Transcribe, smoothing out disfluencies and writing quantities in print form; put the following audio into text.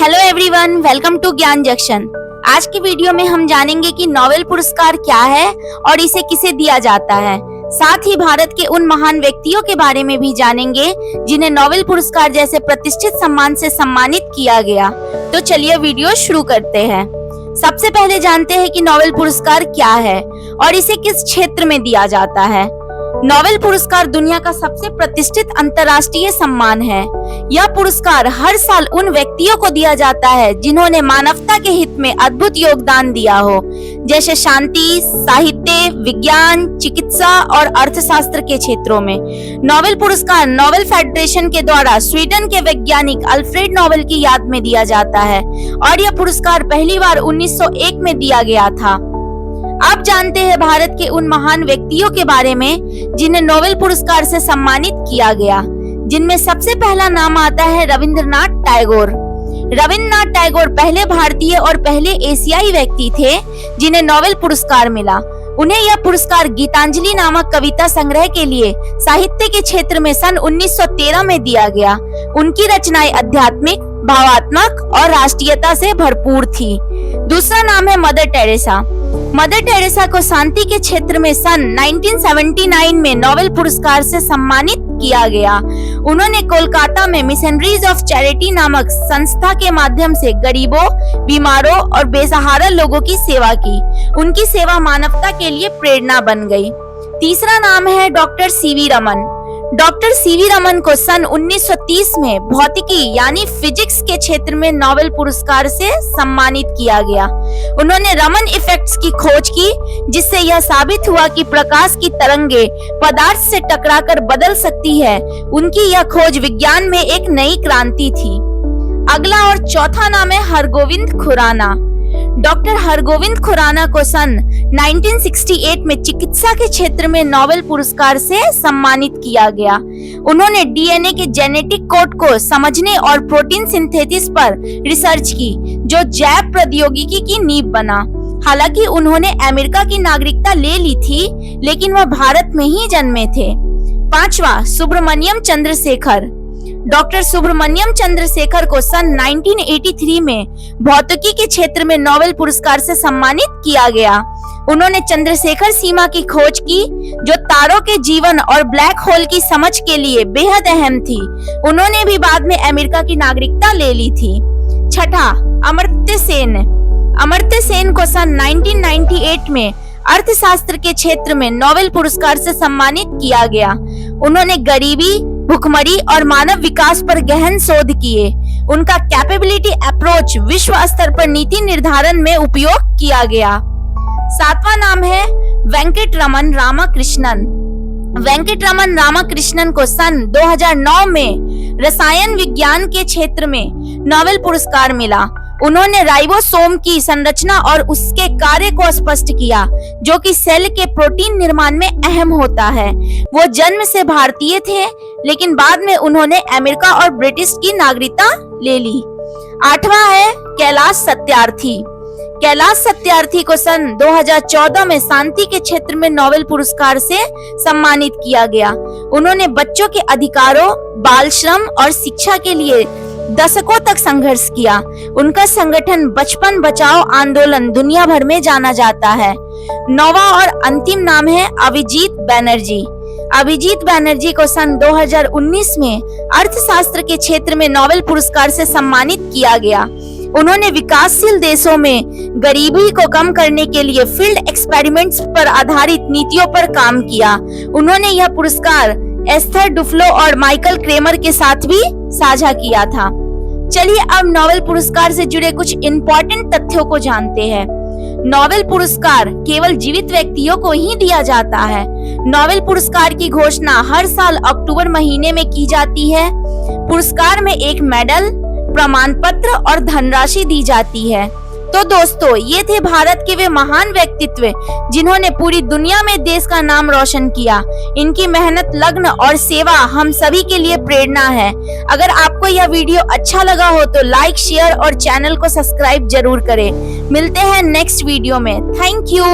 Hello everyone, welcome to ज्ञान junction. आज की वीडियो में हम जानेंगे कि नोबेल पुरस्कार क्या है और इसे किसे दिया जाता है। साथ ही भारत के उन महान व्यक्तियों के बारे में भी जानेंगे जिन्हें नोबेल पुरस्कार जैसे प्रतिष्ठित सम्मान से सम्मानित किया गया। तो चलिए वीडियो शुरू करते हैं। सबसे पहले जानते हैं कि नोबेल पुरस्कार क्या है और इसे किस क्षेत्र में दिया जाता है। नोबेल पुरस्कार दुनिया का सबसे प्रतिष्ठित अंतर्राष्ट्रीय सम्मान है। यह पुरस्कार हर साल उन व्यक्तियों को दिया जाता है जिन्होंने मानवता के हित में अद्भुत योगदान दिया हो, जैसे शांति, साहित्य, विज्ञान, चिकित्सा और अर्थशास्त्र के क्षेत्रों में। नोबेल पुरस्कार नोबेल फेडरेशन के द्वारा स्वीडन के वैज्ञानिक अल्फ्रेड नोबेल की याद में दिया जाता है और यह पुरस्कार पहली बार 1901 में दिया गया था। अब जानते हैं भारत के उन महान व्यक्तियों के बारे में जिन्हें नोबेल पुरस्कार से सम्मानित किया गया, जिनमें सबसे पहला नाम आता है रविंद्रनाथ टैगोर। रविंद्रनाथ टैगोर पहले भारतीय और पहले एशियाई व्यक्ति थे जिन्हें नोबेल पुरस्कार मिला। उन्हें यह पुरस्कार गीतांजलि नामक कविता संग्रह के लिए साहित्य के क्षेत्र में सन 1913 में दिया गया। उनकी रचनाएं आध्यात्मिक, भावात्मक और राष्ट्रीयता से भरपूर थी। दूसरा नाम है मदर टेरेसा। मदर टेरेसा को शांति के क्षेत्र में सन 1979 में नोबेल पुरस्कार से सम्मानित किया गया। उन्होंने कोलकाता में मिशनरीज ऑफ चैरिटी नामक संस्था के माध्यम से गरीबों, बीमारों और बेसहारा लोगों की सेवा की। उनकी सेवा मानवता के लिए प्रेरणा बन गई। तीसरा नाम है doctor CV Raman. Doctor CV Raman को सन 1930 में भौतिकी यानी फिजिक्स के क्षेत्र में नोबेल पुरस्कार से सम्मानित किया गया। उन्होंने रमन इफेक्ट्स की खोज की, जिससे यह साबित हुआ कि प्रकाश की तरंगे पदार्थ से टकराकर बदल सकती है। उनकी यह खोज विज्ञान में एक नई क्रांति थी। अगला और चौथा नाम है हरगोविंद खुराना। डॉक्टर हरगोविंद खुराना को सन 1968 में चिकित्सा के क्षेत्र में नोबेल पुरस्कार से सम्मानित किया गया। उन्होंने डीएनए के जेनेटिक कोड को समझने और प्रोटीन सिंथेसिस पर रिसर्च की, जो जैव प्रौद्योगिकी की नींव बना। हालांकि उन्होंने अमेरिका की नागरिकता ले ली थी, लेकिन वह भारत में ही जन्मे थे। पांचवा, सुब्रमण्यम चंद्रशेखर। डॉक्टर सुब्रमण्यम चंद्रशेखर को सन 1983 में भौतिकी के क्षेत्र में नोबेल पुरस्कार से सम्मानित किया गया। उन्होंने चंद्रशेखर सीमा की खोज की, जो तारों के जीवन और ब्लैक होल की समझ के लिए बेहद अहम थी। उन्होंने भी बाद में अमेरिका की नागरिकता ले ली थी। छठा, अमर्त्य सेन। अमर्त्य सेन को सन 1998 में अर्थशास्त्र के क्षेत्र में नोबेल पुरस्कार से सम्मानित किया गया। उन्होंने गरीबी, भुखमरी और मानव विकास पर गहन शोध किए। उनका कैपेबिलिटी अप्रोच विश्व स्तर पर नीति निर्धारण में उपयोग किया गया। सातवां नाम है वेंकटरमन रामकृष्णन। वेंकटरमन रामकृष्णन को सन 2009 में रसायन विज्ञान के क्षेत्र में नोबेल पुरस्कार मिला। उन्होंने राइबोसोम की संरचना और उसके कार्य को स्पष्ट किया, जो कि सेल के प्रोटीन निर्माण में अहम होता है। वो जन्म से भारतीय थे, लेकिन बाद में उन्होंने अमेरिका और ब्रिटिश की नागरिकता ले ली। आठवां है कैलाश सत्यार्थी। कैलाश सत्यार्थी को सन 2014 में शांति के क्षेत्र में नोबेल पुरस्कार से सम्मानित किया गया। उन्होंने बच्चों के अधिकारों, बाल श्रम और शिक्षा के लिए दशकों तक संघर्ष किया। उनका संगठन बचपन बचाओ आंदोलन दुनिया भर में जाना जाता है। नौवां और अंतिम नाम है अभिजीत बैनर्जी। अभिजीत बैनर्जी को सन 2019 में अर्थशास्त्र के क्षेत्र में नोबेल पुरस्कार से सम्मानित किया गया। उन्होंने विकासशील देशों में गरीबी को कम करने के लिए फील्ड एक्सपेरिमेंट्स पर आधारित नीतियों पर काम किया। उन्होंने यह पुरस्कार एस्थर डुफ्लो और माइकल क्रेमर के साथ भी साझा किया था। चलिए अब नोबेल पुरस्कार से जुड़े कुछ इम्पोर्टेंट तथ्यों को जानते हैं। नोबेल पुरस्कार केवल जीवित व्यक्तियों को ही दिया जाता है। नोबेल पुरस्कार की घोषणा हर साल अक्टूबर महीने में की जाती है। पुरस्कार में एक मेडल, प्रमाण पत्र और धनराशि दी जाती है। तो दोस्तों, ये थे भारत के वे महान व्यक्तित्व जिन्होंने पूरी दुनिया में देश का नाम रोशन किया। इनकी मेहनत, लगन और सेवा हम सभी के लिए प्रेरणा है। अगर आपको यह वीडियो अच्छा लगा हो तो लाइक, शेयर और चैनल को सब्सक्राइब जरूर करें। मिलते हैं नेक्स्ट वीडियो में। Thank you.